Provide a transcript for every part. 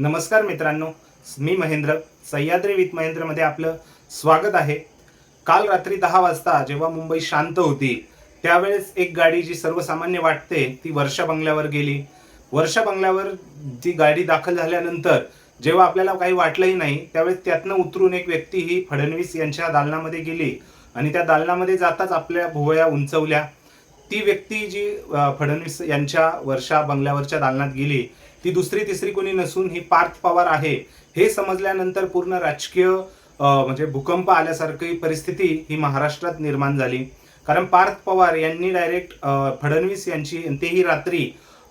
नमस्कार मित्रांनो, मी महेंद्र. सह्याद्री विथ महेंद्रमध्ये आपलं स्वागत आहे. काल रात्री 10 वाजता जेव्हा मुंबई शांत होती त्यावेळेस एक गाडी जी सर्वसामान्य वाटते ती वर्षा बंगल्यावर गेली. वर्षा बंगल्यावर ती गाडी दाखल झाल्यानंतर जेव्हा आपल्याला काही वाटलंही नाही त्यावेळेस त्यातनं उतरून एक व्यक्ती ही फडणवीस यांच्या दालनामध्ये गेली आणि त्या दालनामध्ये जाताच आपल्या भुवया उंचवल्या. ती व्यक्ती जी फडणवीस यांच्या वर्षा बंगल्यावरच्या दालनात गेली ती दुसरी तिसरी कोणी नसून ही पार्थ पवार आहे. हे समजल्यानंतर पूर्ण राजकीय म्हणजे भूकंप आल्यासारखी परिस्थिती ही महाराष्ट्रात निर्माण झाली. कारण पार्थ पवार यांनी डायरेक्ट फडणवीस यांची तेही रात्री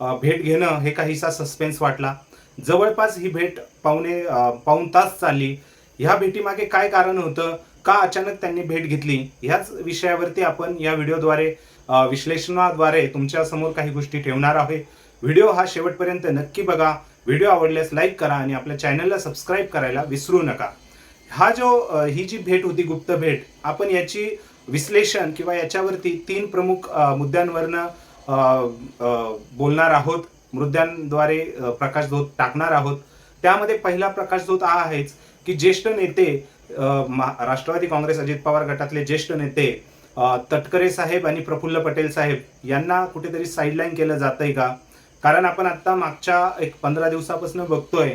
भेट घेणं हे काहीसा सस्पेन्स वाटला. जवळपास ही भेट पाऊण तास चालली. ह्या भेटीमागे काय कारण होतं, का अचानक त्यांनी भेट घेतली, ह्याच विषयावरती आपण या व्हिडिओद्वारे विश्लेषणाद्वारे तुमच्या समोर काही गोष्टी ठेवणार आहोत. व्हिडिओ हा शेवटपर्यंत नक्की बघा. व्हिडिओ आवडल्यास लाईक करा आणि आपल्या चॅनलला सबस्क्राईब करायला विसरू नका. ही जी भेट होती, गुप्त भेट, आपण याची विश्लेषण किंवा याच्यावरती 3 प्रमुख मुद्द्यांवरनं बोलणार आहोत. मुद्द्यांद्वारे प्रकाशझोत टाकणार आहोत. त्यामध्ये पहिला प्रकाशझोत हा आहेच की ज्येष्ठ नेते राष्ट्रवादी काँग्रेस अजित पवार गटातले ज्येष्ठ नेते तटकरे साहेब आणि प्रफुल्ल पटेल साहेब यांना कुठेतरी साईडलाईन केलं जातंय का? कारण आपण आता मागच्या 15 दिवसापासून बघतोय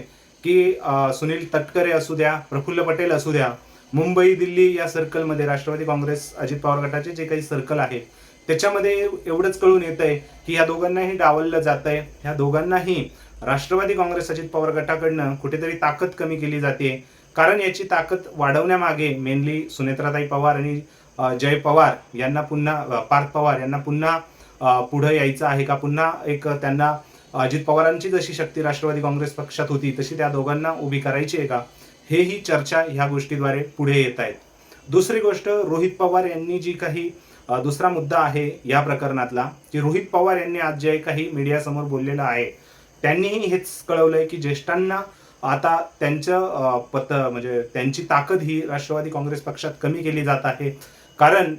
की सुनील तटकरे असू द्या, प्रफुल्ल पटेल असू द्या, मुंबई दिल्ली या सर्कलमध्ये राष्ट्रवादी काँग्रेस अजित पवार गटाचे जे काही सर्कल आहे त्याच्यामध्ये एवढंच कळून येतंय की ह्या दोघांनाही डावललं जातंय. ह्या दोघांनाही राष्ट्रवादी काँग्रेस अजित पवार गटाकडनं कुठेतरी ताकद कमी केली जाते. कारण याची ताकद वाढवण्यामागे मेनली सुनेत्राताई पवार आणि जय पवार यांना पुन्हा पार्थ पवार यांना पुन्हा पुढे यायचं आहे का? पुन्हा एक त्यांना अजित पवारांची जशी शक्ती राष्ट्रवादी काँग्रेस पक्षात होती तशी त्या दोघांना उभी करायची आहे का? ही चर्चा ह्या गोष्टीद्वारे पुढे येत आहेत. दुसरी गोष्ट, रोहित पवार यांनी जी काही दुसरा मुद्दा आहे या प्रकरणातला की रोहित पवार यांनी आज जे काही मीडियासमोर बोललेलं आहे त्यांनीही हेच कळवलंय की ज्येष्ठांना आता त्यांचं म्हणजे त्यांची ताकद ही राष्ट्रवादी काँग्रेस पक्षात कमी केली जात आहे. कारण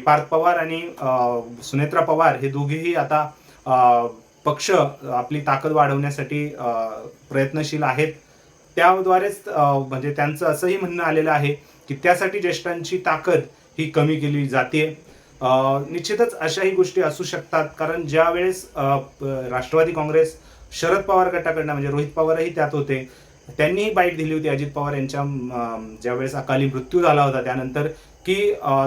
पार्थ पवार आणि सुनेत्रा पवार हे दोघेही आता पक्ष आपली ताकद वाढवण्यासाठी प्रयत्नशील आहेत. त्याद्वारेच म्हणजे त्यांचं असंही म्हणणं आलेलं आहे की त्यासाठी ज्येष्ठांची ताकद ही कमी केली जाते. निश्चितच अशाही गोष्टी असू शकतात. कारण ज्या वेळेस राष्ट्रवादी काँग्रेस शरद पवार गटाकडनं म्हणजे रोहित पवारही त्यात होते, त्यांनीही बाईट दिली होती अजित पवार यांच्या ज्यावेळेस अकाली मृत्यू झाला होता त्यानंतर की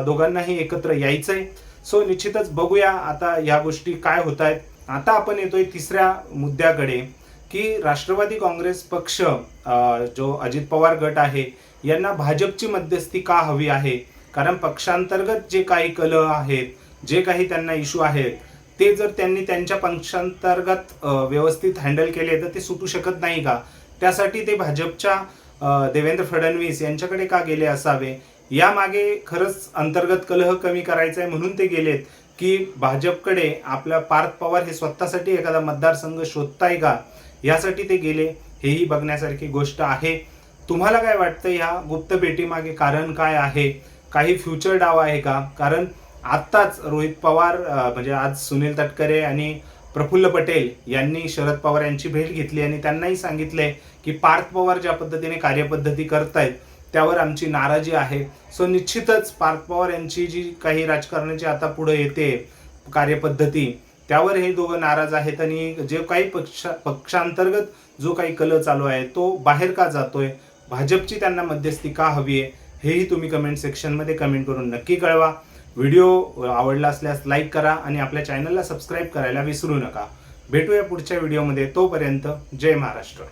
दोघांनाही एकत्र यायचंय. सो निश्चितच बघूया आता या गोष्टी काय होत आहेत. आता आपण येतोय तिसऱ्या मुद्द्याकडे की राष्ट्रवादी काँग्रेस पक्ष जो अजित पवार गट आहे यांना भाजपची मध्यस्थी का हवी आहे? कारण पक्षांतर्गत जे काही कलह आहेत, जे काही त्यांना इश्यू आहेत ते जर त्यांनी त्यांच्या पक्षांतर्गत व्यवस्थित हँडल केले तर ते सुटू शकत नाही का? त्यासाठी ते भाजपच्या देवेंद्र फडणवीस यांच्याकडे का गेले असावे? यामागे खरंच अंतर्गत कलह कमी करायचा आहे म्हणून ते गेलेत की भाजपकडे आपला पार्थ पवार हे स्वतःसाठी एखादा मतदारसंघ शोधताय का, यासाठी ते गेले? हेही बघण्यासारखी गोष्ट आहे. तुम्हाला काय वाटतं ह्या गुप्त भेटीमागे कारण काय आहे? काही फ्युचर डाव आहे का? कारण आत्ताच रोहित पवार म्हणजे आज सुनील तटकरे आणि प्रफुल्ल पटेल यांनी शरद पवार यांची भेट घेतली आणि त्यांनाही सांगितले की पार्थ पवार ज्या पद्धतीने कार्यपद्धती करतायत त्यावर आमची नाराजी आहे. सो निश्चितच पार्थ पवार यांची जी काही राजकारणाची आता पुढे येते कार्यपद्धती त्यावर हे दोघं नाराज आहेत आणि जे काही पक्षांतर्गत जो काही कलह चालू आहे तो बाहेर का जातोय, भाजपची त्यांना मध्यस्थी का हवी आहे, हेही तुम्ही कमेंट सेक्शनमध्ये कमेंट करून नक्की कळवा. व्हिडिओ आवडला असल्यास लाईक करा आणि आपल्या चॅनलला सबस्क्राईब करायला विसरू नका. भेटूया पुढच्या व्हिडिओमध्ये. तोपर्यंत जय महाराष्ट्र.